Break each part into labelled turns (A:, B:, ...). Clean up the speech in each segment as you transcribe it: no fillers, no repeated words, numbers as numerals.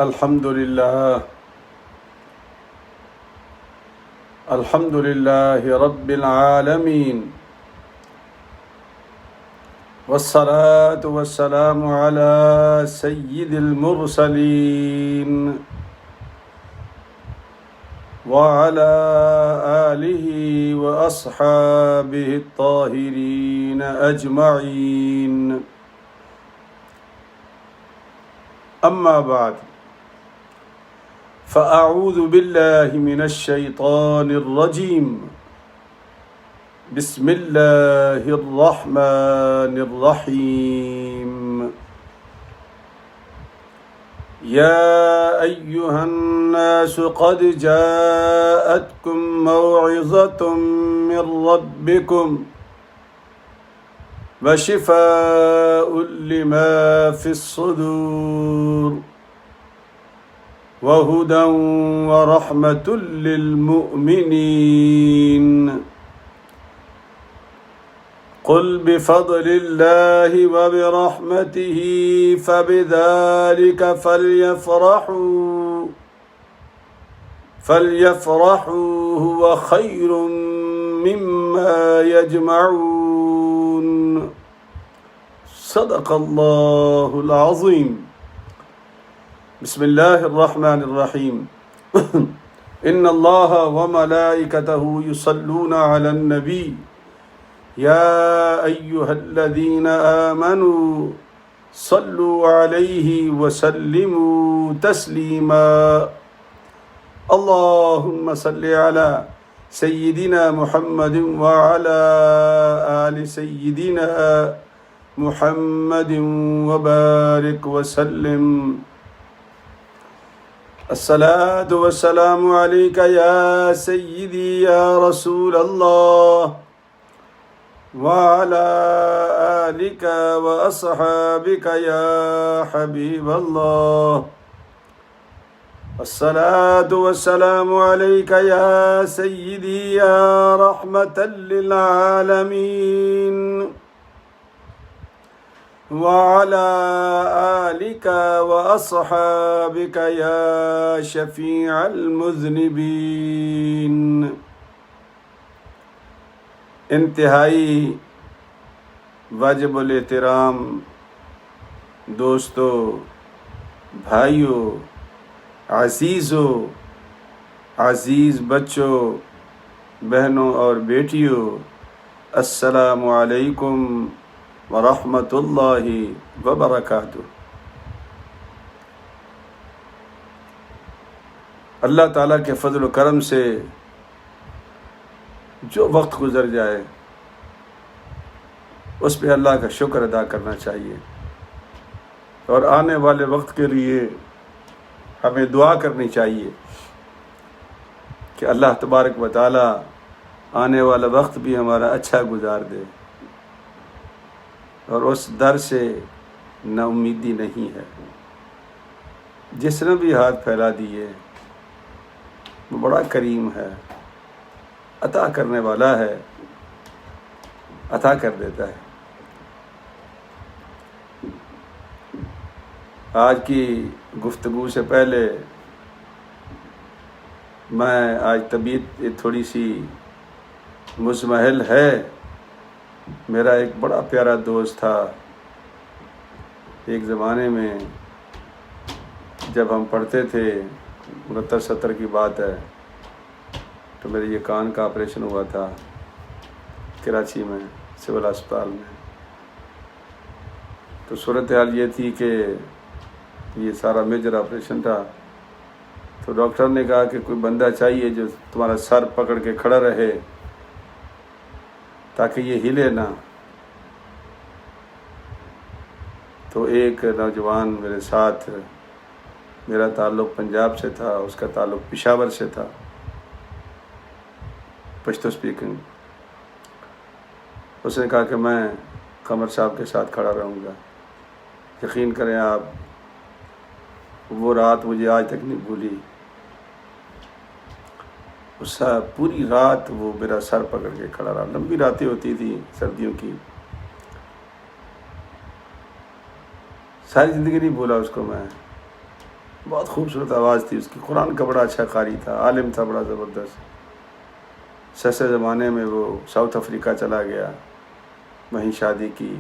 A: الحمد لله رب العالمين، والصلاة والسلام على سيد المرسلين وعلى آله وأصحابه الطاهرين أجمعين. أما بعد، فأعوذ بالله من الشيطان الرجيم. بسم الله الرحمن الرحيم. يا أيها الناس قد جاءتكم موعظة من ربكم وشفاء لما في الصدور وهدى ورحمة للمؤمنين. قل بفضل الله وبرحمته فبذلك فليفرحوا هو خير مما يجمعون. صدق الله العظيم. بسم الله الرحمن الرحيم. إن الله وملائكته يصلون على النبي يا أيها الذين آمنوا صلوا عليه وسلموا تسليما. اللهم صل على سيدنا محمد وعلى آل سيدنا محمد وبارك وسلم. الصلاة والسلام عليك يا سيدي يا رسول الله وعلى آلك وأصحابك يا حبيب الله. الصلاة والسلام عليك يا سيدي يا رحمة للعالمين وعلى آلك وأصحابك يا شفيع المذنبين. انتہائی واجب الاحترام دوستو، بھائیوں، عزیزوں، عزیز بچوں، بہنوں اور بیٹیوں، السلام علیکم ورحمۃ اللہ وبرکاتہ. اللہ تعالیٰ کے فضل و کرم سے جو وقت گزر جائے اس پہ اللہ کا شکر ادا کرنا چاہیے، اور آنے والے وقت کے لیے ہمیں دعا کرنی چاہیے کہ اللہ تبارک و تعالی آنے والا وقت بھی ہمارا اچھا گزار دے، اور اس در سے نا امیدی نہیں ہے. جس نے بھی ہاتھ پھیلا دیے وہ بڑا کریم ہے، عطا کرنے والا ہے، عطا کر دیتا ہے. آج کی گفتگو سے پہلے آج طبیعت تھوڑی سی مزمحل ہے. میرا ایک بڑا پیارا دوست تھا، ایک زمانے میں جب ہم پڑھتے تھے، 69-70 کی بات ہے، تو میرے یہ کان کا آپریشن ہوا تھا کراچی میں سول ہسپتال میں. تو صورتحال یہ تھی کہ یہ سارا میجر آپریشن تھا. تو ڈاکٹر نے کہا کہ کوئی بندہ چاہیے جو تمہارا سر پکڑ کے کھڑا رہے تاکہ یہ ہلے نہ. تو ایک نوجوان میرے ساتھ، میرا تعلق پنجاب سے تھا، اس کا تعلق پشاور سے تھا، پشتو سپیکنگ. اس نے کہا کہ میں قمر صاحب کے ساتھ کھڑا رہوں گا. یقین کریں آپ، وہ رات مجھے آج تک نہیں بھولی. اس پوری رات وہ میرا سر پکڑ کے کھڑا رہا. لمبی راتیں ہوتی تھیں سردیوں کی. ساری زندگی نہیں بھولا اس کو میں. بہت خوبصورت آواز تھی اس کی، قرآن کا بڑا اچھا قاری تھا، عالم تھا بڑا زبردست۔ سسے زمانے میں وہ ساؤتھ افریقہ چلا گیا، وہیں شادی کی،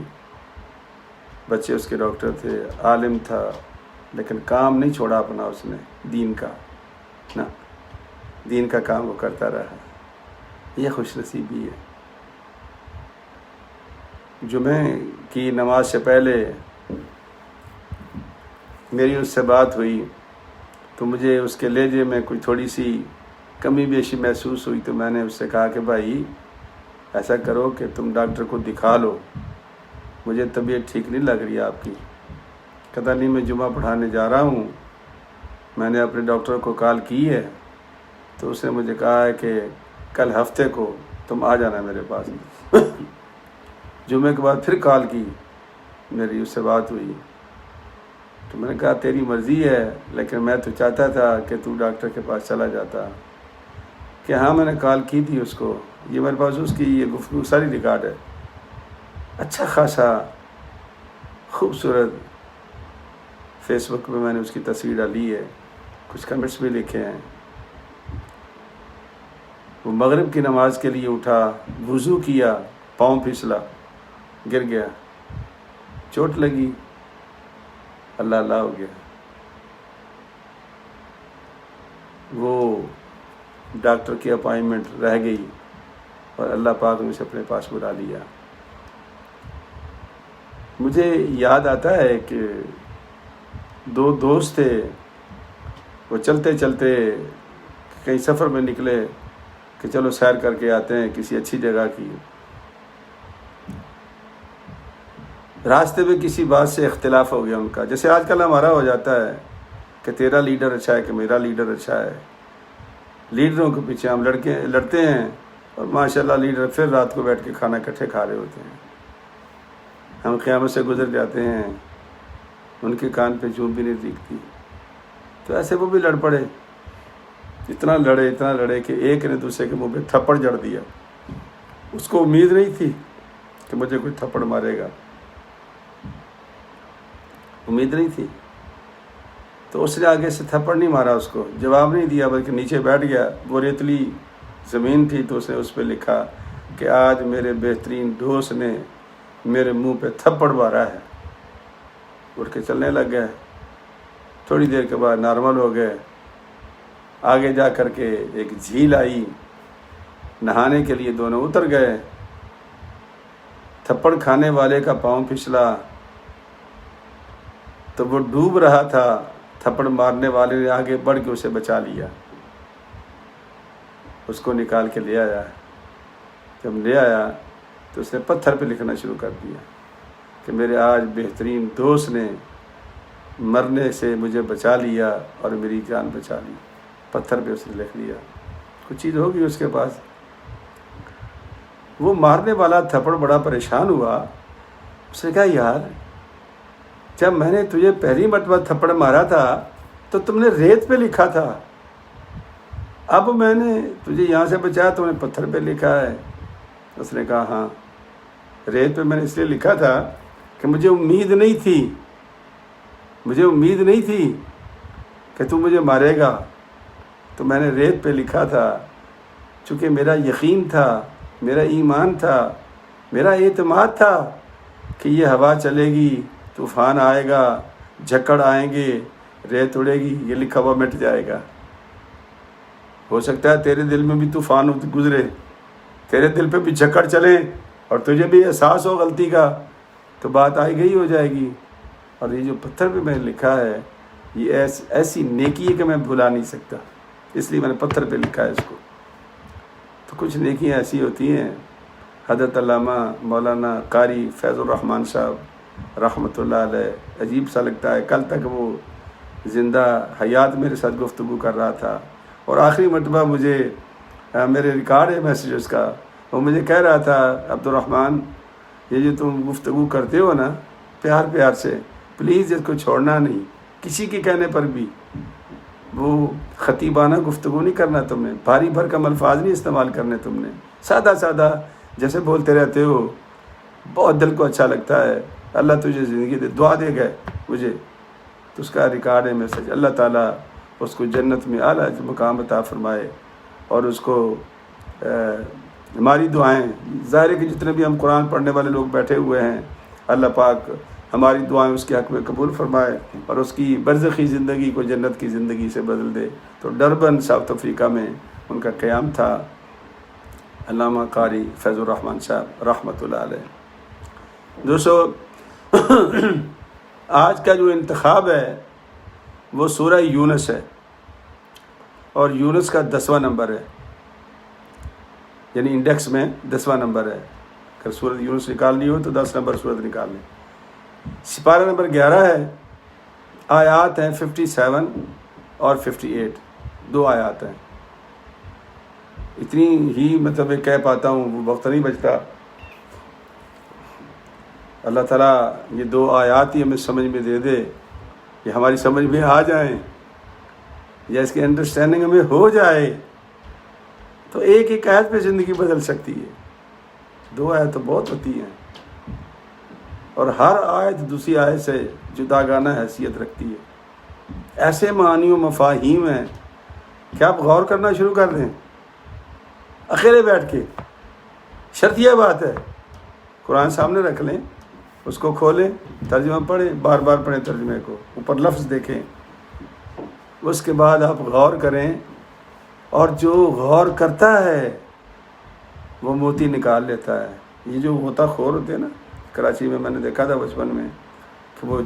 A: بچے اس کے ڈاکٹر تھے، عالم تھا، لیکن کام نہیں چھوڑا اپنا اس نے دین کا، نہ دین کا کام وہ کرتا رہا۔ یہ خوش نصیبی ہے۔ جمعے کی نماز سے پہلے میری اس سے بات ہوئی تو مجھے اس کے لہجے میں کوئی تھوڑی سی کمی بیشی محسوس ہوئی، تو میں نے اس سے کہا کہ بھائی ایسا کرو کہ تم ڈاکٹر کو دکھا لو، مجھے طبیعت ٹھیک نہیں لگ رہی آپ کی۔ کہتا نہیں میں جمعہ پڑھانے جا رہا ہوں، میں نے اپنے ڈاکٹر کو کال کی ہے، تو اس نے مجھے کہا ہے کہ کل ہفتے کو تم آ جانا میرے پاس۔ جمعے کے بعد پھر کال کی، میری اس سے بات ہوئی، تو میں نے کہا تیری مرضی ہے، لیکن میں تو چاہتا تھا کہ تو ڈاکٹر کے پاس چلا جاتا۔ کہ ہاں میں نے کال کی تھی اس کو، یہ میرے پاس اس کی یہ گفتگو ساری ریکارڈ ہے۔ اچھا خاصا خوبصورت فیس بک پہ میں نے اس کی تصویر ڈالی ہے، کچھ کمنٹس بھی لکھے ہیں۔ وہ مغرب کی نماز کے لیے اٹھا، وضو کیا، پاؤں پھسلا، گر گیا، چوٹ لگی، اللہ اللہ ہو گیا۔ وہ ڈاکٹر کی اپائنٹمنٹ رہ گئی اور اللہ پاک نے اسے اپنے پاس بلا لیا۔ مجھے یاد آتا ہے کہ دو دوست تھے، وہ چلتے چلتے کہیں سفر میں نکلے کہ چلو سیر کر کے آتے ہیں کسی اچھی جگہ کی۔ راستے میں کسی بات سے اختلاف ہو گیا ان کا، جیسے آج کل ہمارا ہو جاتا ہے کہ تیرا لیڈر اچھا ہے کہ میرا لیڈر اچھا ہے۔ لیڈروں کے پیچھے ہم لڑتے ہیں اور ماشاءاللہ لیڈر پھر رات کو بیٹھ کے کھانا اکٹھے کھا رہے ہوتے ہیں۔ ہم قیامت سے گزر جاتے ہیں، ان کے کان پہ چوب بھی نہیں دکھتی۔ تو ایسے وہ بھی لڑ پڑے، اتنا لڑے کہ ایک نے دوسرے کے منہ پہ تھپڑ جڑ دیا۔ اس کو امید نہیں تھی کہ مجھے کوئی تھپڑ مارے گا، امید نہیں تھی، تو اس نے آگے سے تھپڑ نہیں مارا، اس کو جواب نہیں دیا، بلکہ نیچے بیٹھ گیا۔ وہ ریتلی زمین تھی تو اس نے اس پہ لکھا کہ آج میرے بہترین دوست نے میرے منہ پہ تھپڑ مارا ہے۔ اٹھ کے چلنے لگ گئے، تھوڑی دیر کے بعد نارمل ہو گئے۔ آگے جا کر کے ایک جھیل آئی، نہانے کے لیے دونوں اتر گئے۔ تھپڑ کھانے والے کا پاؤں پھسلا تو وہ ڈوب رہا تھا، تھپڑ مارنے والے نے آگے بڑھ کے اسے بچا لیا، اس کو نکال کے لے آیا۔ جب لے آیا تو اس نے پتھر پہ لکھنا شروع کر دیا کہ میرے آج بہترین دوست نے مرنے سے مجھے بچا لیا اور میری جان بچا لی۔ پتھر پہ اس نے لکھ دیا، کچھ چیز ہوگی اس کے پاس۔ وہ مارنے والا تھپڑ بڑا پریشان ہوا، اس نے کہا یار جب میں نے تجھے پہلی مرتبہ تھپڑ مارا تھا تو تم نے ریت پہ لکھا تھا، اب میں نے تجھے یہاں سے بچایا تو نے پتھر پہ لکھا ہے۔ اس نے کہا ہاں، ریت پہ میں نے اس لیے لکھا تھا کہ مجھے امید نہیں تھی کہ تم مجھے مارے گا، تو میں نے ریت پہ لکھا تھا، چونکہ میرا یقین تھا، میرا ایمان تھا، میرا اعتماد تھا کہ یہ ہوا چلے گی، طوفان آئے گا، جھکڑ آئیں گے، ریت اڑے گی، یہ لکھا ہوا مٹ جائے گا۔ ہو سکتا ہے تیرے دل میں بھی طوفان گزرے، تیرے دل پہ بھی جھکڑ چلے اور تجھے بھی احساس ہو غلطی کا، تو بات آئی گئی ہو جائے گی۔ اور یہ جو پتھر پہ میں نے لکھا ہے یہ ایسی نیکی ہے کہ میں بھلا نہیں سکتا، اس لیے میں نے پتھر پہ لکھا ہے اس کو۔ تو کچھ نیکیاں ایسی ہوتی ہیں۔ حضرت علامہ مولانا قاری فیض الرحمن صاحب رحمۃ اللہ علیہ، عجیب سا لگتا ہے، کل تک وہ زندہ حیات میرے ساتھ گفتگو کر رہا تھا، اور آخری مرتبہ مجھے میرے ریکارڈ ہے میسیجز کا، وہ مجھے کہہ رہا تھا عبد الرحمن یہ جو تم گفتگو کرتے ہو نا پیار سے، پلیز اس کو چھوڑنا نہیں، کسی کے کہنے پر بھی وہ خطیبانہ گفتگو نہیں کرنا، تم نے بھاری بھرکم الفاظ نہیں استعمال کرنے، تم نے سادہ جیسے بولتے رہتے ہو، بہت دل کو اچھا لگتا ہے۔ اللہ تجھے زندگی دے، دعا دے گئے مجھے، تو اس کا ریکارڈ ہے میسج. اللہ تعالیٰ اس کو جنت میں اعلیٰ مقام عطا فرمائے. اور اس کو ہماری دعائیں ظاہر ہے کہ جتنے بھی ہم قرآن پڑھنے والے لوگ بیٹھے ہوئے ہیں اللہ پاک ہماری دعائیں اس کے حق میں قبول فرمائے اور اس کی برزخی زندگی کو جنت کی زندگی سے بدل دے. تو ڈربن ساؤتھ افریقہ میں ان کا قیام تھا. علامہ قاری فیض الرحمن صاحب رحمۃ اللہ علیہ. دوستو آج کا جو انتخاب ہے وہ سورہ یونس ہے اور یونس کا 10واں نمبر ہے، یعنی انڈیکس میں 10واں نمبر ہے. اگر سورۃ یونس نکالنی ہو تو 10 نمبر سورت نکال لیں. سپارہ نمبر 11 ہے. آیات ہیں 57 اور 58، 2 آیات ہیں. اتنی ہی مطلب کہہ پاتا ہوں، وہ وقت نہیں بچتا. اللہ تعالیٰ یہ 2 آیات ہی ہمیں سمجھ میں دے دے، یہ ہماری سمجھ میں آ جائیں یا اس کی انڈرسٹینڈنگ ہمیں ہو جائے تو ایک ایک آیت پہ زندگی بدل سکتی ہے. 2 آیت تو بہت ہوتی ہیں اور ہر آیت دوسری آیت سے جداگانہ حیثیت رکھتی ہے. ایسے معانی و مفاہیم ہیں کہ آپ غور کرنا شروع کر دیں اکیلے بیٹھ کے. شرط یہ بات ہے قرآن سامنے رکھ لیں، اس کو کھولیں، ترجمہ پڑھیں، بار بار پڑھیں ترجمے کو، اوپر لفظ دیکھیں، اس کے بعد آپ غور کریں. اور جو غور کرتا ہے وہ موتی نکال لیتا ہے. یہ جو غوطہ خور ہوتے ہیں نا، کراچی میں میں نے دیکھا تھا بچپن میں کہ وہ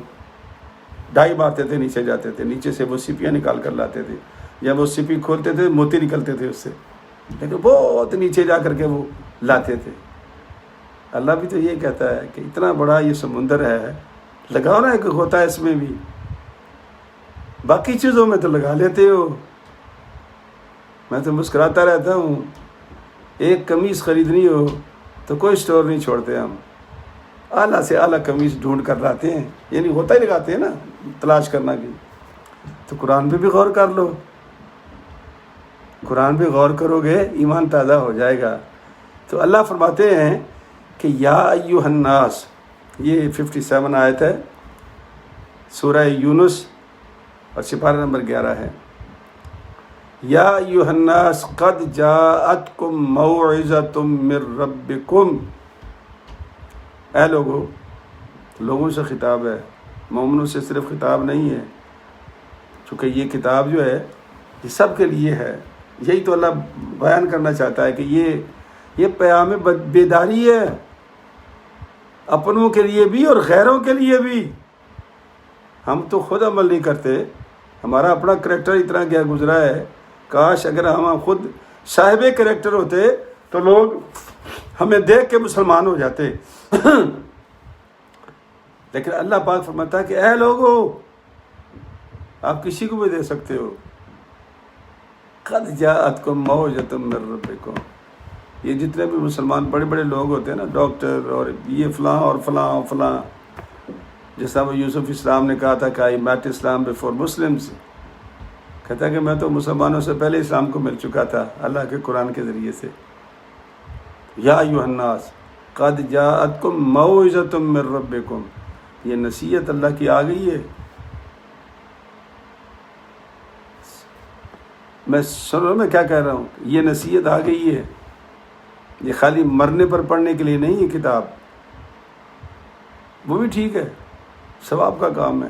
A: ڈائی مارتے تھے، نیچے جاتے تھے، نیچے سے وہ سپیاں نکال کر لاتے تھے. جب وہ سپی کھولتے تھے موتی نکلتے تھے اس سے، لیکن بہت نیچے جا کر کے وہ لاتے تھے. اللہ بھی تو یہ کہتا ہے کہ اتنا بڑا یہ سمندر ہے، لگاؤ نا ایک غوطہ اس میں بھی. باقی چیزوں میں تو لگا لیتے ہو. میں تو مسکراتا رہتا ہوں. ایک قمیص خریدنی ہو تو کوئی سٹور نہیں چھوڑتے ہم، اعلیٰ سے اعلیٰ قمیص ڈھونڈ کر لاتے ہیں، یعنی ہوتا ہی لگاتے ہیں نا تلاش کرنا بھی. تو قرآن پہ بھی غور کر لو. قرآن پہ غور کرو گے ایمان تازہ ہو جائے گا. تو اللہ فرماتے ہیں کہ یا ایھا الناس، یہ 57 آیت ہے سورہ یونس اور سپارہ نمبر 11 ہے. یا ایھا الناس قد جاءتکم موعظۃ من ربکم. اے لوگو، لوگوں سے خطاب ہے، مومنوں سے صرف خطاب نہیں ہے، چونکہ یہ کتاب جو ہے یہ سب کے لیے ہے. یہی تو اللہ بیان کرنا چاہتا ہے کہ یہ پیام بیداری ہے، اپنوں کے لیے بھی اور غیروں کے لیے بھی. ہم تو خود عمل نہیں کرتے، ہمارا اپنا کریکٹر اتنا کیا گزرا ہے. کاش اگر ہم خود صاحب کریکٹر ہوتے تو لوگ ہمیں دیکھ کے مسلمان ہو جاتے. لیکن اللہ پاک فرماتا ہے کہ اے لوگو، آپ کسی کو بھی دے سکتے ہو. قد جاءتکم موعظۃ من ربکم. یہ جتنے بھی مسلمان بڑے بڑے لوگ ہوتے ہیں نا، ڈاکٹر اور یہ فلاں اور فلاں اور فلاں، جیسا وہ یوسف اسلام نے کہا تھا کہ آئی میٹ اسلام بفور مسلمس. کہتا ہے کہ میں تو مسلمانوں سے پہلے اسلام کو مل چکا تھا اللہ کے قرآن کے ذریعے سے. یا ایھا الناس قد جاءتکم موعظۃ من ربکم. یہ نصیحت اللہ کی آ گئی ہے. میں سنو میں کیا کہہ رہا ہوں، یہ نصیحت آ گئی ہے. یہ خالی مرنے پر پڑھنے کے لیے نہیں ہے کتاب، وہ بھی ٹھیک ہے، ثواب کا کام ہے.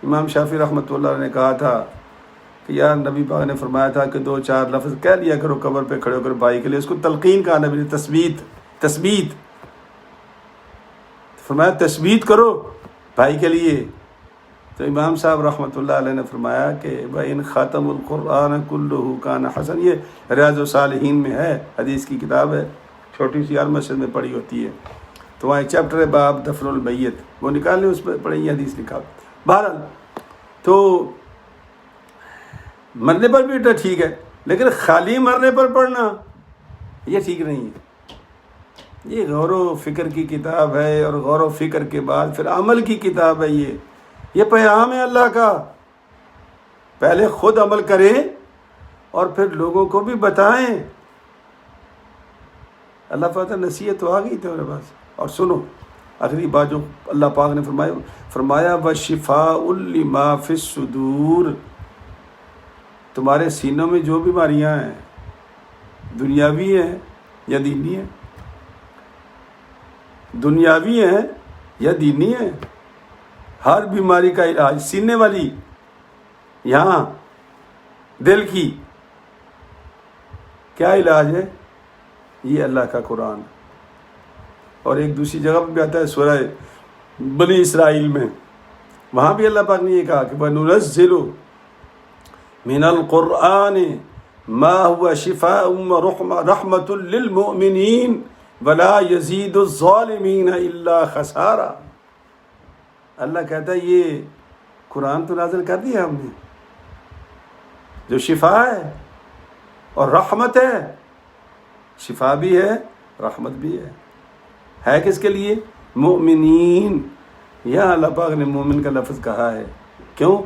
A: امام شافعی رحمۃ اللہ علیہ نے کہا تھا کہ یار نبی پاک نے فرمایا تھا کہ 2-4 لفظ کہہ لیا کرو قبر پہ کھڑے ہو کر بھائی کے لیے. اس کو تلقین کہا نبی نے، تثبیت فرمایا تثبیت کرو بھائی کے لیے. تو امام صاحب رحمۃ اللہ علیہ نے فرمایا کہ بَإِنْ خَاتَمُ الْقُرْآنَ كُلُّهُ كَانَ حَسَنًا. یہ ریاض الصالحین میں ہے، حدیث کی کتاب ہے، چھوٹی سی ہر مسجد میں پڑھی ہوتی ہے. تو وہاں ایک چیپٹر ہے باب دفن المیت، وہ نکال لیں، اس پہ پڑھیں، یہ حدیث لکھا. بہرحال تو مرنے پر بھی ٹھیک ہے، لیکن خالی مرنے پر پڑھنا یہ ٹھیک نہیں ہے. یہ غور و فکر کی کتاب ہے اور غور و فکر کے بعد پھر عمل کی کتاب ہے. یہ پیغام ہے اللہ کا. پہلے خود عمل کریں اور پھر لوگوں کو بھی بتائیں. اللہ پتہ نصیحت تو آ گئی تمہارے پاس. اور سنو، آخری بات جو اللہ پاک نے فرمایا وَشِفَاءٌ لِمَا فِي الصُّدُورِ، تمہارے سینوں میں جو بیماریاں ہیں دنیاوی ہیں یا دینی ہیں، دنیاوی ہیں یا دینی ہیں، ہر بیماری کا علاج، سینے والی یہاں دل کی کیا علاج ہے؟ یہ اللہ کا قرآن۔ اور ایک دوسری جگہ پہ بھی آتا ہے سورہ بنی اسرائیل میں، وہاں بھی اللہ پاک نے یہ کہا کہ وَنُنَزِّلُ مِنَ الْقُرْآنِ مَا هُوَ شِفَاءٌ وَرَحْمَةٌ لِّلْمُؤْمِنِينَ وَلَا يَزِيدُ الظَّالِمِينَ إِلَّا خَسَارًا۔ اللہ کہتا ہے یہ قرآن تو نازل کر دیا ہم نے جو شفا ہے اور رحمت ہے، شفا بھی ہے رحمت بھی ہے کس کے لیے؟ مؤمنین۔ یہاں اللہ پاک نے مومن کا لفظ کہا ہے، کیوں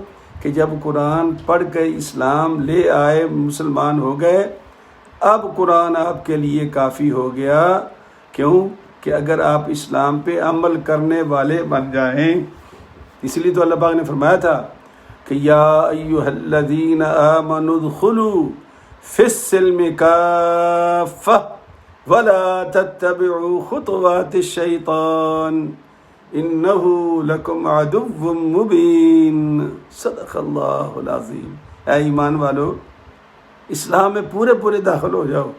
A: کہ جب قرآن پڑھ کے اسلام لے آئے، مسلمان ہو گئے، اب قرآن آپ کے لیے کافی ہو گیا۔ کیوں کہ اگر آپ اسلام پہ عمل کرنے والے بن جائیں، اس لیے تو اللہ پاک نے فرمایا تھا کہ یا ایھا الذین آمنوا ادخلوا فی السلم کافہ ولا تتبعوا خطوات الشیطان انہ لکم عدو مبین۔ صدق اللہ العظیم۔ اے ایمان والو، اسلام میں پورے داخل ہو جاؤ،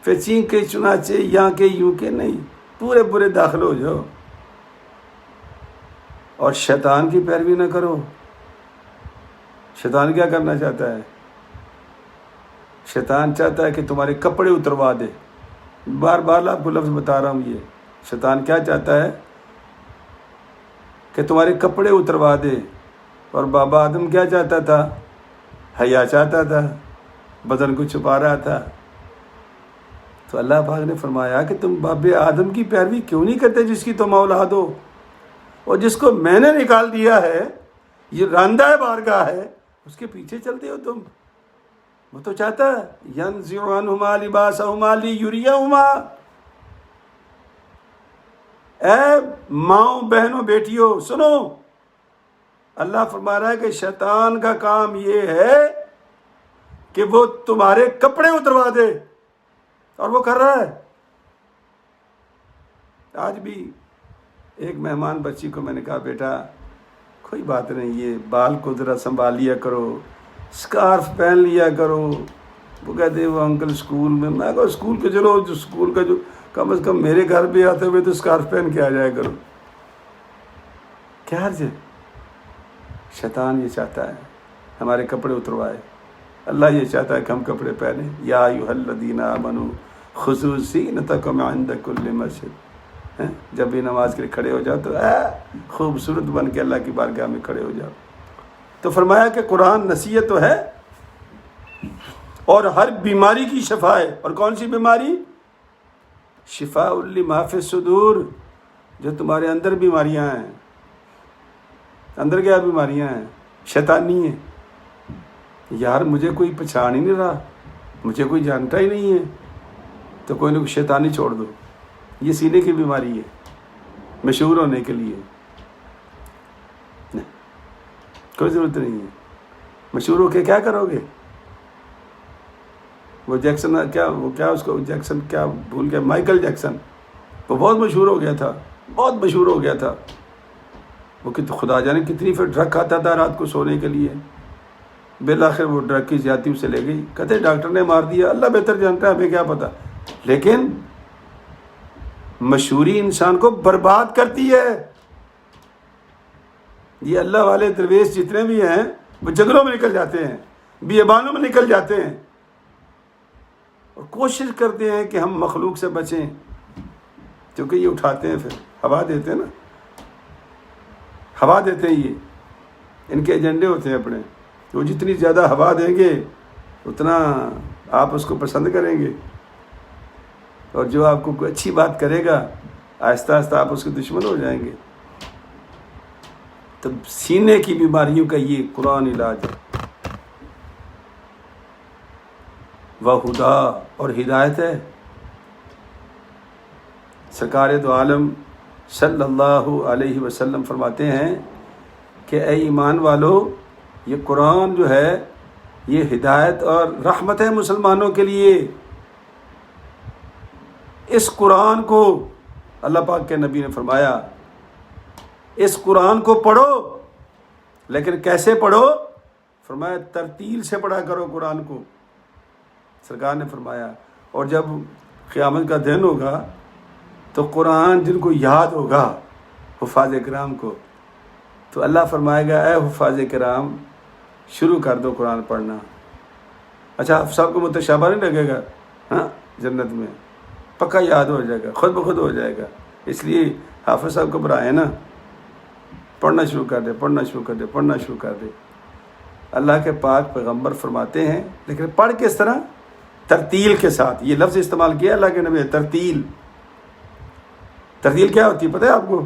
A: پھر چین کے چنانچہ یہاں کے یوں کے نہیں، پورے داخل ہو جاؤ، اور شیطان کی پیروی نہ کرو۔ شیطان کیا کرنا چاہتا ہے؟ شیطان چاہتا ہے کہ تمہارے کپڑے اتروا دے۔ بار آپ کو لفظ بتا رہا ہوں، یہ شیطان کیا چاہتا ہے کہ تمہارے کپڑے اتروا دے، اور بابا آدم کیا چاہتا تھا؟ حیا چاہتا تھا، بدن کو چھپا رہا تھا۔ تو اللہ پاک نے فرمایا کہ تم باب آدم کی پیروی کیوں نہیں کرتے جس کی تم اولاد ہو، اور جس کو میں نے نکال دیا ہے، یہ راندہ بارگاہ ہے، اس کے پیچھے چلتے ہو تم۔ وہ تو چاہتا ہے يَنزِعُ عَنْهُمَا لِبَاسَهُمَا لِيُرِيَهُمَا۔ اے ماؤں بہنوں بیٹیوں سنو، اللہ فرما رہا ہے کہ شیطان کا کام یہ ہے کہ وہ تمہارے کپڑے اتروا دے، اور وہ کر رہا ہے۔ آج بھی ایک مہمان بچی کو میں نے کہا بیٹا کوئی بات نہیں، یہ بال کو ذرا سنبھال لیا کرو، اسکارف پہن لیا کرو۔ وہ کہتے وہ انکل اسکول میں کہا اسکول کے چلو، جو اسکول کا جو کم از کم میرے گھر بھی آتے ہوئے تو اسکارف پہن کے آ جایا کرو، کیا حرج ہے؟ شیطان یہ چاہتا ہے ہمارے کپڑے اتروائے، اللہ یہ چاہتا ہے کہ ہم کپڑے پہنیں۔ یا ایھا الذین آمنوا خذوا زینتکم عند کل مسجد۔ جب بھی نماز کے لیے کھڑے ہو جاؤ تو خوبصورت بن کے اللہ کی بارگاہ میں کھڑے ہو جاؤ۔ تو فرمایا کہ قرآن نصیحت تو ہے، اور ہر بیماری کی شفا ہے۔ اور کون سی بیماری؟ شفاء لما فی الصدور، جو تمہارے اندر بیماریاں ہیں۔ اندر کیا بیماریاں ہیں؟ شیطانی ہیں۔ یار مجھے کوئی پہچان ہی نہیں رہا، مجھے کوئی جانتا ہی نہیں ہے، تو کوئی نہ کوئی شیطانی چھوڑ دو۔ یہ سینے کی بیماری ہے، مشہور ہونے کے لیے کوئی ضرورت نہیں ہے۔ مشہور ہو کے کیا کرو گے؟ وہ جیکسن کیا اس کو جیکسن کیا بھول گیا، مائیکل جیکسن، وہ بہت مشہور ہو گیا تھا، وہ خدا جانے کتنی پھر ڈرگ کھاتا تھا رات کو سونے کے لیے، بالآخر وہ ڈرگ کی زیادتی اسے لے گئی، کہتے ڈاکٹر نے مار دیا، اللہ بہتر جانتا ہے، ہمیں کیا پتا۔ لیکن مشہوری انسان کو برباد کرتی ہے۔ یہ اللہ والے درویش جتنے بھی ہیں وہ جنگلوں میں نکل جاتے ہیں، بیابانوں میں نکل جاتے ہیں، اور کوشش کرتے ہیں کہ ہم مخلوق سے بچیں، کیونکہ یہ اٹھاتے ہیں، پھر ہوا دیتے ہیں نا، ہوا دیتے ہیں، یہ ان کے ایجنڈے ہوتے ہیں اپنے، وہ جتنی زیادہ ہوا دیں گے اتنا آپ اس کو پسند کریں گے، اور جو آپ کو کوئی اچھی بات کرے گا آہستہ آہستہ آپ اس کے دشمن ہو جائیں گے۔ تو سینے کی بیماریوں کا یہ قرآن علاج ہے، وہدا، اور ہدایت ہے۔ سرکار دو عالم صلی اللہ علیہ وسلم فرماتے ہیں کہ اے ایمان والو، یہ قرآن جو ہے یہ ہدایت اور رحمت ہے مسلمانوں کے لیے۔ اس قرآن کو اللہ پاک کے نبی نے فرمایا اس قرآن کو پڑھو، لیکن کیسے پڑھو؟ فرمایا ترتیل سے پڑھا کرو قرآن کو۔ سرکار نے فرمایا اور جب قیامت کا دن ہوگا تو قرآن جن کو یاد ہوگا، حفاظ کرام کو، تو اللہ فرمائے گا اے حفاظ کرام شروع کر دو قرآن پڑھنا۔ اچھا آپ سب کو متشابہ نہیں لگے گا؟ ہاں جنت میں پکا یاد ہو جائے گا، خود بخود ہو جائے گا۔ اس لیے حافظ صاحب کو برائے نا، پڑھنا شروع کر دے، پڑھنا شروع کر دے، پڑھنا شروع کر دے۔ اللہ کے پاک پیغمبر فرماتے ہیں، لیکن پڑھ کس طرح؟ ترتیل کے ساتھ۔ یہ لفظ استعمال کیا اللہ کے نبی نے، ترتیل۔ ترتیل کیا ہوتی ہے پتہ ہے آپ کو؟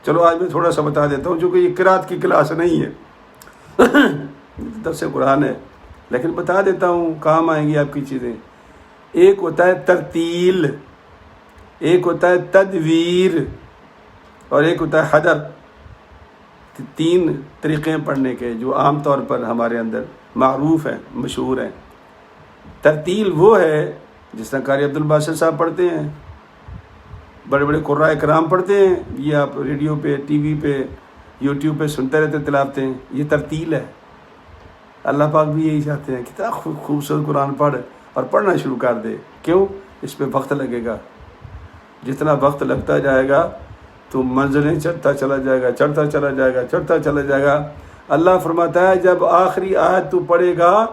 A: چلو آج میں تھوڑا سا بتا دیتا ہوں، چونکہ یہ قرات کی کلاس نہیں ہے، درس قرآن ہے، لیکن بتا دیتا ہوں کام آئیں گی آپ کی چیزیں۔ ایک ہوتا ہے ترتیل، ایک ہوتا ہے تدویر، اور ایک ہوتا ہے حدر۔ تین طریقے پڑھنے کے جو عام طور پر ہمارے اندر معروف ہیں، مشہور ہیں۔ ترتیل وہ ہے جس طرح قاری عبدالباسط صاحب پڑھتے ہیں، بڑے بڑے قراء کرام پڑھتے ہیں، یہ آپ ریڈیو پہ، ٹی وی پہ، یوٹیوب پہ سنتے رہتے تلاوتیں، یہ ترتیل ہے۔ اللہ پاک بھی یہی چاہتے ہیں کہ کتنا خوبصورت قرآن پڑھ اور پڑھنا شروع کر دے۔ کیوں؟ اس پہ وقت لگے گا، جتنا وقت لگتا جائے گا تو منزلیں چڑھتا چلا جائے گا، چڑھتا چلا جائے گا، چڑھتا چلا جائے گا۔ اللہ فرماتا ہے جب آخری آیت تو پڑھے گا،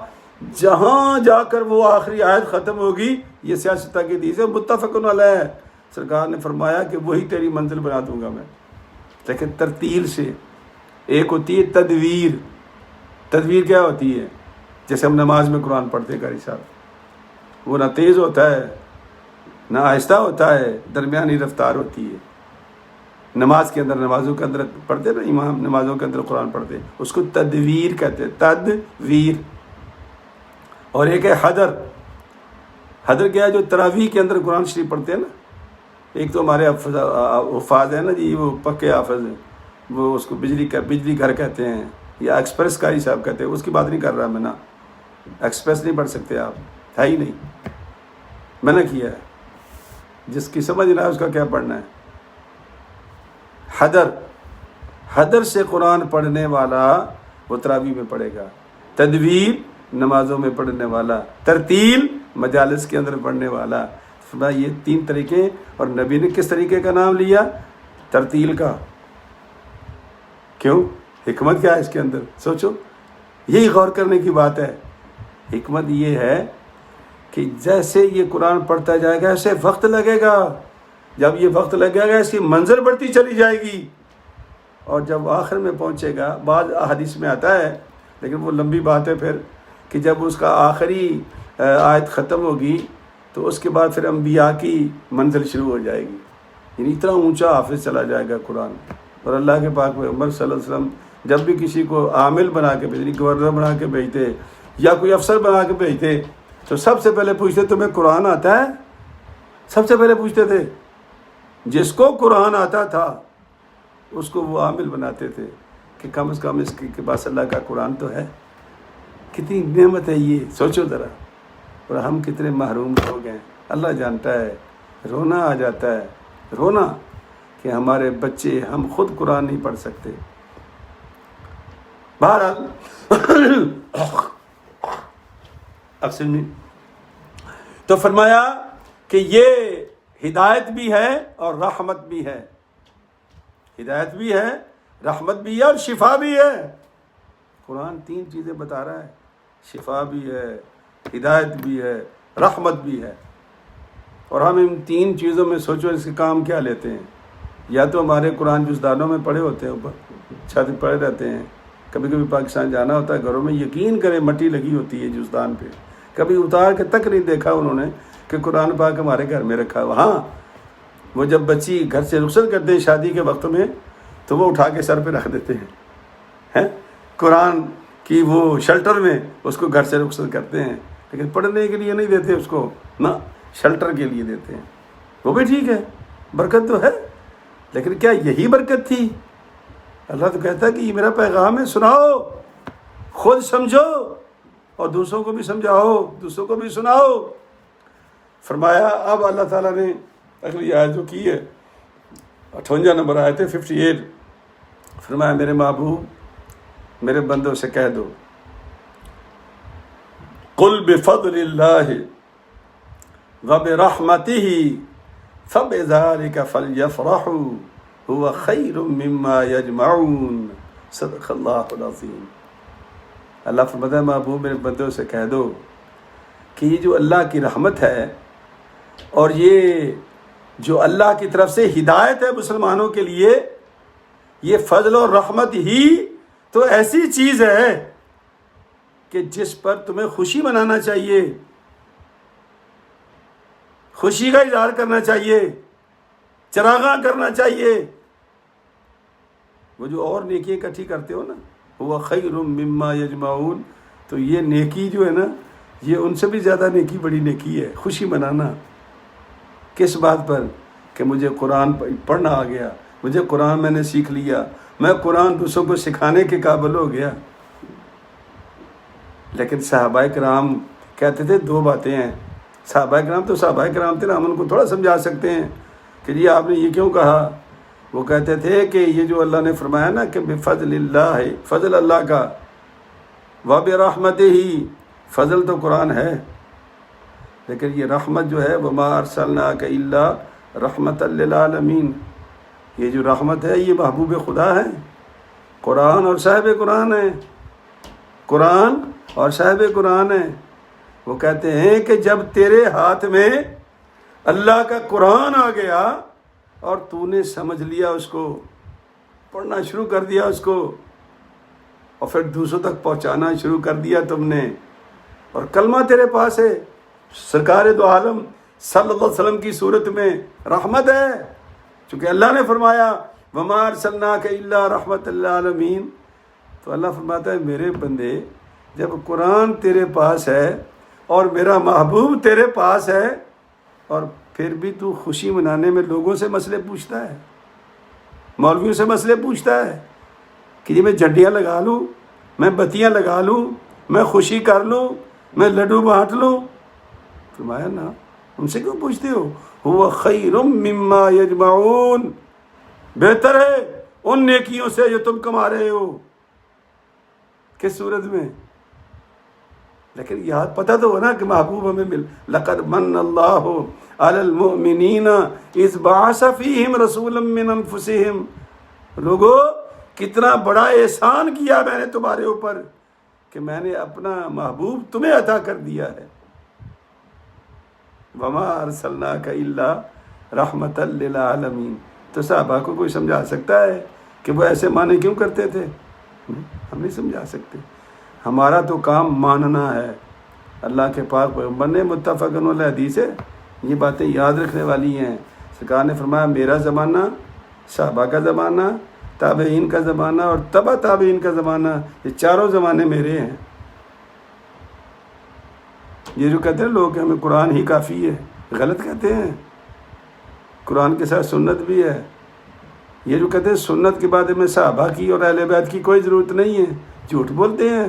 A: جہاں جا کر وہ آخری آیت ختم ہوگی، یہ سیاستہ کی حدیث ہے، متفق علیہ، سرکار نے فرمایا کہ وہی تیری منزل بنا دوں گا میں، لیکن ترتیل سے۔ ایک ہوتی ہے تدویر۔ تدویر کیا ہوتی ہے؟ جیسے ہم نماز میں قرآن پڑھتے ہیں قاری صاحب، وہ نہ تیز ہوتا ہے نہ آہستہ ہوتا ہے، درمیانی رفتار ہوتی ہے۔ نماز کے اندر، نمازوں کے اندر پڑھتے نا امام، نمازوں کے اندر قرآن پڑھتے ہیں، اس کو تدویر کہتے ہیں، تدویر۔ اور ایک ہے حدر۔ حدر کیا ہے؟ جو تراویح کے اندر قرآن شریف پڑھتے ہیں نا، ایک تو ہمارے حفاظ ہیں نا جی، وہ پکے حافظ ہیں، وہ اس کو بجلی گھر کہتے ہیں، یا ایکسپریس قاری صاحب کہتے ہیں، اس کی بات نہیں کر رہا میں نا، ایکسپریس نہیں پڑھ سکتے آپ، ہے ہی نہیں، میں نے کیا ہے، جس کی سمجھ رہا ہے اس کا کیا پڑھنا ہے۔ حدر سے قرآن پڑھنے والا وہ تراویح میں پڑھے گا، تدویر نمازوں میں پڑھنے والا، ترتیل مجالس کے اندر پڑھنے والا۔ یہ تین طریقے، اور نبی نے کس طریقے کا نام لیا؟ ترتیل کا۔ کیوں؟ حکمت کیا ہے اس کے اندر؟ سوچو، یہی غور کرنے کی بات ہے۔ حکمت یہ ہے کہ جیسے یہ قرآن پڑھتا جائے گا ایسے وقت لگے گا، جب یہ وقت لگے گا اس کی منزل بڑھتی چلی جائے گی، اور جب آخر میں پہنچے گا، بعض احادیث میں آتا ہے لیکن وہ لمبی بات ہے پھر، کہ جب اس کا آخری آیت ختم ہوگی تو اس کے بعد پھر انبیاء کی منزل شروع ہو جائے گی، یعنی اتنا اونچا حافظ چلا جائے گا قرآن۔ اور اللہ کے پاک پیغمبر صلی اللہ علیہ وسلم جب بھی کسی کو عامل بنا کے بھیجتے، گورنر بنا کے بھیجتے یا کوئی افسر بنا کے بھیجتے، تو سب سے پہلے پوچھتے تمہیں قرآن آتا ہے؟ سب سے پہلے پوچھتے تھے۔ جس کو قرآن آتا تھا اس کو وہ عامل بناتے تھے کہ کم از کم اس کے پاس اللہ کا قرآن تو ہے۔ کتنی نعمت ہے یہ، سوچو ذرا، اور ہم کتنے محروم لوگ ہیں، اللہ جانتا ہے۔ رونا آ جاتا ہے، رونا کہ ہمارے بچے، ہم خود قرآن نہیں پڑھ سکتے۔ بہرحال اب سنیں، تو فرمایا کہ یہ ہدایت بھی ہے اور رحمت بھی ہے، ہدایت بھی ہے، رحمت بھی ہے اور شفا بھی ہے۔ قرآن تین چیزیں بتا رہا ہے، شفا بھی ہے، ہدایت بھی ہے، رحمت بھی ہے۔ اور ہم ان تین چیزوں میں سوچو اس کے کام کیا لیتے ہیں۔ یا تو ہمارے قرآن جزدانوں میں پڑے ہوتے ہیں، اوپر چھت پڑے رہتے ہیں، کبھی کبھی پاکستان جانا ہوتا ہے گھروں میں، یقین کریں مٹی لگی ہوتی ہے جزدان پہ، کبھی اتار کے تک نہیں دیکھا انہوں نے کہ قرآن پاک ہمارے گھر میں رکھا ہوا۔ ہاں وہ جب بچی گھر سے رخصت کرتے ہیں شادی کے وقت میں تو وہ اٹھا کے سر پہ رکھ دیتے ہیں، قرآن کی وہ شیلٹر میں اس کو گھر سے رخصت کرتے ہیں، لیکن پڑھنے کے لیے نہیں دیتے اس کو، نہ شیلٹر کے لیے دیتے ہیں۔ وہ بھی ٹھیک ہے، برکت تو ہے، لیکن کیا یہی برکت تھی؟ اللہ تو کہتا ہے کہ یہ میرا پیغام ہے، سناؤ، خود سمجھو اور دوسروں کو بھی سمجھاؤ، دوسروں کو بھی سناؤ۔ فرمایا اب اللہ تعالیٰ نے اگلی آیت جو کی ہے 58 نمبر آیت ہے 58، فرمایا میرے محبوب میرے بندوں سے کہہ دو قل بفضل اللہ وبرحمتہ فبذلک فلیفرحوا هو خیر مما یجمعون، صدق اللہ العظیم۔ اللہ فرماتا ہے محبوب میرے بندوں سے کہہ دو کہ یہ جو اللہ کی رحمت ہے اور یہ جو اللہ کی طرف سے ہدایت ہے مسلمانوں کے لیے، یہ فضل اور رحمت ہی تو ایسی چیز ہے کہ جس پر تمہیں خوشی منانا چاہیے، خوشی کا اظہار کرنا چاہیے، چراغاں کرنا چاہیے۔ وہ جو اور نیکی اکٹھی کرتے ہو نا، وہ خیر مما یجمعون، تو یہ نیکی جو ہے نا، یہ ان سے بھی زیادہ نیکی بڑی نیکی ہے، خوشی منانا۔ کس بات پر؟ کہ مجھے قرآن پڑھنا آ گیا، مجھے قرآن میں نے سیکھ لیا، میں قرآن دوسروں کو سکھانے کے قابل ہو گیا۔ لیکن صحابہ کرام کہتے تھے دو باتیں ہیں۔ صحابہ کرام تو صحابہ کرام تھے نا، ہم ان کو تھوڑا سمجھا سکتے ہیں کہ جی آپ نے یہ کیوں کہا۔ وہ کہتے تھے کہ یہ جو اللہ نے فرمایا نا کہ بفضل اللہ، فضل اللہ کا، وبرحمتہ ہی، فضل تو قرآن ہے، لیکن یہ رحمت جو ہے وما ارسلناک الا رحمۃ للعالمین، یہ جو رحمت ہے یہ محبوب خدا ہے، قرآن اور صاحب قرآن ہے، قرآن اور صاحب قرآن ہے۔ وہ کہتے ہیں کہ جب تیرے ہاتھ میں اللہ کا قرآن آ گیا اور تو نے سمجھ لیا اس کو، پڑھنا شروع کر دیا اس کو، اور پھر دوسروں تک پہنچانا شروع کر دیا تم نے، اور کلمہ تیرے پاس ہے، سرکار دو عالم صلی اللہ علیہ وسلم کی صورت میں رحمت ہے، چونکہ اللہ نے فرمایا وما ارسلناک الا رحمۃ للعالمین۔ تو اللہ فرماتا ہے میرے بندے، جب قرآن تیرے پاس ہے اور میرا محبوب تیرے پاس ہے، اور پھر بھی تو خوشی منانے میں لوگوں سے مسئلے پوچھتا ہے، مولویوں سے مسئلے پوچھتا ہے کہ جی میں جھنڈیاں لگا لوں، میں بتیاں لگا لوں، میں خوشی کر لوں، میں لڈو بانٹ لوں، فرمایا نا، ان سے کیوں پوچھتے ہو؟ ہوا خیر مما یجمعون، بہتر ہے ان نیکیوں سے جو تم کما رہے ہو۔ کس صورت میں؟ لیکن یاد پتہ تو ہو نا کہ محبوب ہمیں مل، لقد من اللہ علی المؤمنین اذ بعث فیہم رسولا من انفسہم، لوگو کتنا بڑا احسان کیا میں نے تمہارے اوپر کہ میں نے اپنا محبوب تمہیں عطا کر دیا ہے۔ وما ارسلناک الا رحمۃ للعالمین۔ تو صحابہ کو کوئی سمجھا سکتا ہے کہ وہ ایسے معنی کیوں کرتے تھے؟ ہم نہیں سمجھا سکتے۔ ہمارا تو کام ماننا ہے۔ اللہ کے پاک پیغمبر نے متفقن علیہ حدیث ہے، یہ باتیں یاد رکھنے والی ہیں۔ سرکار نے فرمایا میرا زمانہ، صحابہ کا زمانہ، تابعین کا زمانہ اور تبع تابعین کا زمانہ، یہ چاروں زمانے میرے ہیں۔ یہ جو کہتے ہیں لوگ کہ ہمیں قرآن ہی کافی ہے، غلط کہتے ہیں۔ قرآن کے ساتھ سنت بھی ہے۔ یہ جو کہتے ہیں سنت کے بعد میں صحابہ کی اور اہل بیت کی کوئی ضرورت نہیں ہے، جھوٹ بولتے ہیں۔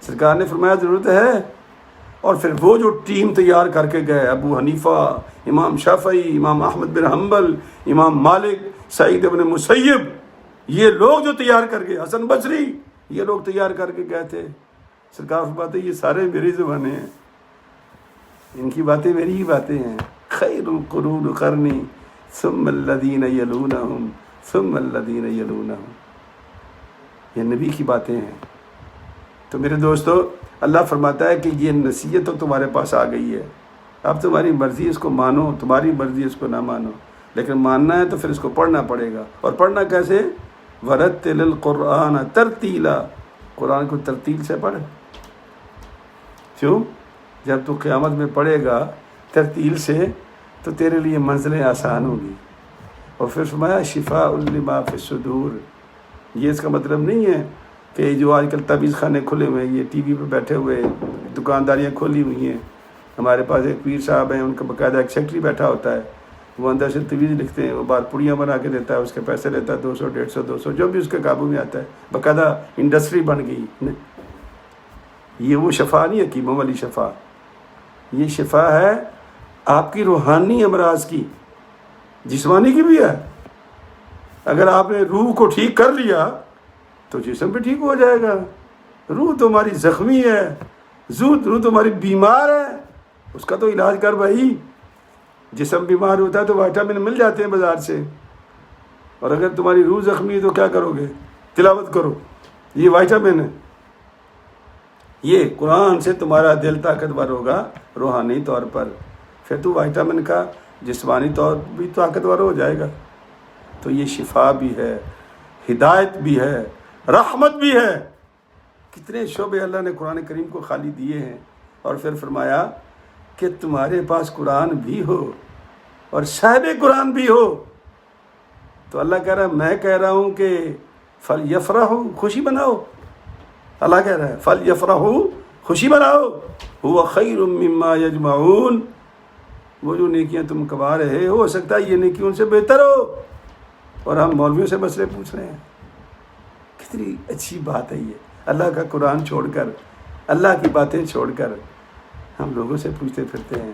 A: سرکار نے فرمایا ضرورت ہے، اور پھر وہ جو ٹیم تیار کر کے گئے، ابو حنیفہ، امام شافعی، امام احمد بن حنبل، امام مالک، سعید بن مسیب، یہ لوگ جو تیار کر گئے، حسن بصری، یہ لوگ تیار کر کے گئے تھے۔ سرکار فرماتے یہ سارے میری زبانیں ہیں، ان کی باتیں میری ہی باتیں ہیں۔ خیر القرون قرنی ثم الذین یلونہم ثم الذین یلونہم، یہ نبی کی باتیں ہیں۔ تو میرے دوستو، اللہ فرماتا ہے کہ یہ نصیحت تو تمہارے پاس آ گئی ہے، اب تمہاری مرضی اس کو مانو، تمہاری مرضی اس کو نہ مانو، لیکن ماننا ہے تو پھر اس کو پڑھنا پڑے گا۔ اور پڑھنا کیسے؟ وَرَتِّلِ الْقُرْآنَ تَرْتِيلًا، قرآن کو ترتیل سے پڑھ۔ کیوں؟ جب تو قیامت میں پڑھے گا ترتیل سے تو تیرے لیے منزلیں آسان ہوں گی۔ اور پھر فرمایا شفاء لما فی الصدور، یہ اس کا مطلب نہیں ہے کہ جو آج کل تعویذ خانے کھلے ہوئے ہیں، یہ ٹی وی پہ بیٹھے ہوئے دکانداریاں کھولی ہوئی ہیں۔ ہمارے پاس ایک پیر صاحب ہیں، ان کا باقاعدہ ایک سیکٹری بیٹھا ہوتا ہے، وہ اندر سے تویز لکھتے ہیں، وہ بار پوڑیاں بنا کے دیتا ہے، اس کے پیسے لیتا ہے 200 150 200 جو بھی اس کے قابو میں آتا ہے، باقاعدہ انڈسٹری بن گئی۔ یہ وہ شفا نہیں حکیموں والی شفا، یہ شفا ہے آپ کی روحانی امراض کی، جسمانی کی بھی ہے۔ اگر آپ نے روح کو ٹھیک کر لیا تو جسم بھی ٹھیک ہو جائے گا۔ روح تمہاری زخمی ہے، روح تمہاری بیمار ہے، اس کا تو علاج کر بھائی۔ جسم بیمار ہوتا ہے تو وائٹامن مل جاتے ہیں بازار سے، اور اگر تمہاری روح زخمی ہے تو کیا کرو گے؟ تلاوت کرو، یہ وائٹامن ہے۔ یہ قرآن سے تمہارا دل طاقتور ہوگا روحانی طور پر، پھر تو وائٹامن کا جسمانی طور بھی طاقتور ہو جائے گا۔ تو یہ شفا بھی ہے، ہدایت بھی ہے، رحمت بھی ہے۔ کتنے شعبے اللہ نے قرآن کریم کو خالی دیے ہیں، اور پھر فرمایا کہ تمہارے پاس قرآن بھی ہو اور صاحب قرآن بھی ہو۔ تو اللہ کہہ رہا ہے، میں کہہ رہا ہوں کہ فَلْيَفْرَحُوا، خوشی مناؤ۔ اللہ کہہ رہا ہے فَلْيَفْرَحُوا، خوشی مناؤ، هُوَ خَيْرٌ مِّمَّا يَجْمَعُونَ، وہ جو نیکیاں تم کما رہے ہو سکتا ہے یہ نیکی ان سے بہتر ہو، اور ہم مولویوں سے مسئلے پوچھ رہے ہیں۔ کتنی اچھی بات ہے یہ، اللہ کا قرآن چھوڑ کر، اللہ کی باتیں چھوڑ کر ہم لوگوں سے پوچھتے پھرتے ہیں۔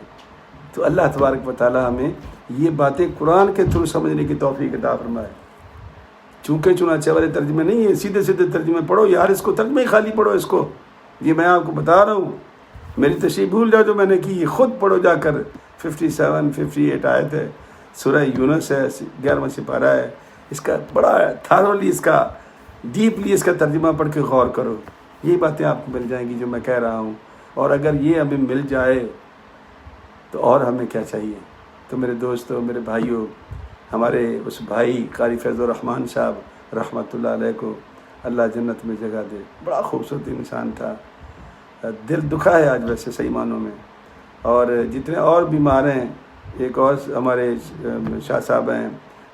A: تو اللہ تبارک و تعالی ہمیں یہ باتیں قرآن کے تھرو سمجھنے کی توفیق عطا فرمائے۔ چونکہ چنانچہ والے ترجمے نہیں ہیں، سیدھے سیدھے ترجمے پڑھو یار، اس کو ترجمے خالی پڑھو اس کو، یہ میں آپ کو بتا رہا ہوں۔ میری تشریح بھول جاؤ جو میں نے کی، یہ خود پڑھو جا کر۔ 57 58 آیت ہے، سورہ یونس ہے، 11واں سپارہ ہے، اس کا بڑا تھارولی، اس کا ڈیپلی اس کا ترجمہ پڑھ کے غور کرو، یہی باتیں آپ کو مل جائیں گی جو میں کہہ رہا ہوں۔ اور اگر یہ ہمیں مل جائے تو اور ہمیں کیا چاہیے؟ تو میرے دوستوں، میرے بھائیوں، ہمارے اس بھائی قاری فیض الرحمان صاحب رحمۃ اللہ علیہ کو اللہ جنت میں جگہ دے، بڑا خوبصورت انسان تھا، دل دکھا ہے آج ویسے صحیح معنوں میں۔ اور جتنے اور بیمار ہیں، ایک اور ہمارے شاہ صاحب ہیں،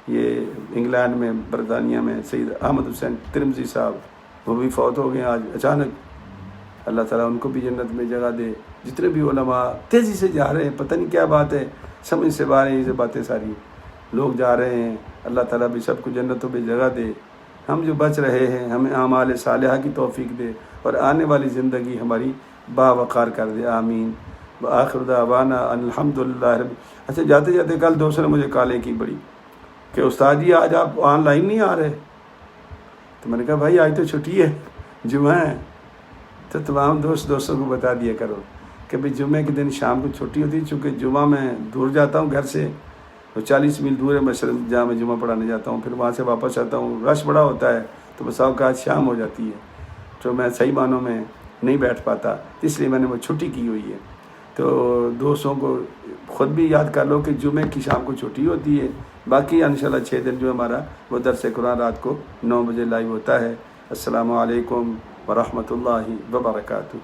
A: یہ انگلینڈ میں برطانیہ میں، سید احمد حسین ترمذی صاحب، وہ بھی فوت ہو گئے آج اچانک۔ اللہ تعالیٰ ان کو بھی جنت میں جگہ دے۔ جتنے بھی علماء تیزی سے جا رہے ہیں، پتہ نہیں کیا بات ہے، سمجھ سے باہر ہیں یہ باتیں ساری، لوگ جا رہے ہیں، اللہ تعالیٰ بھی سب کو جنتوں میں جگہ دے۔ ہم جو بچ رہے ہیں ہمیں اعمال صالحہ کی توفیق دے، اور آنے والی زندگی ہماری باوقار کر دے، آمین۔ وآخر دعوانا ان الحمدللہ رب۔ اچھا، جاتے جاتے کل دوست نے مجھے کالیں کی بڑی کہ استاد جی آج آپ آن لائن نہیں آ رہے، تو میں نے کہا بھائی آج تو چھٹی ہے، جمعہ ہے۔ تو تمام دوستوں کو بتا دیا کرو کہ بھائی جمعے کے دن شام کو چھٹی ہوتی ہے، چونکہ جمعہ میں دور جاتا ہوں گھر سے، تو 40 میل دور ہے، میں جہاں میں جمعہ پڑھانے جاتا ہوں، پھر وہاں سے واپس آتا ہوں، رش بڑا ہوتا ہے، تو بسا اوقات شام ہو جاتی ہے، تو میں صحیح معنوں میں نہیں بیٹھ پاتا، اس لیے میں نے وہ چھٹی کی ہوئی ہے۔ تو دوستوں کو خود بھی یاد کر لو کہ جمعے کی شام کو چھٹی ہوتی ہے، باقی انشاءاللہ 6 دن جو ہمارا وہ درس قرآن رات کو 9 بجے لائیو ہوتا ہے۔ السلام علیکم ورحمۃ اللہ وبرکاتہ۔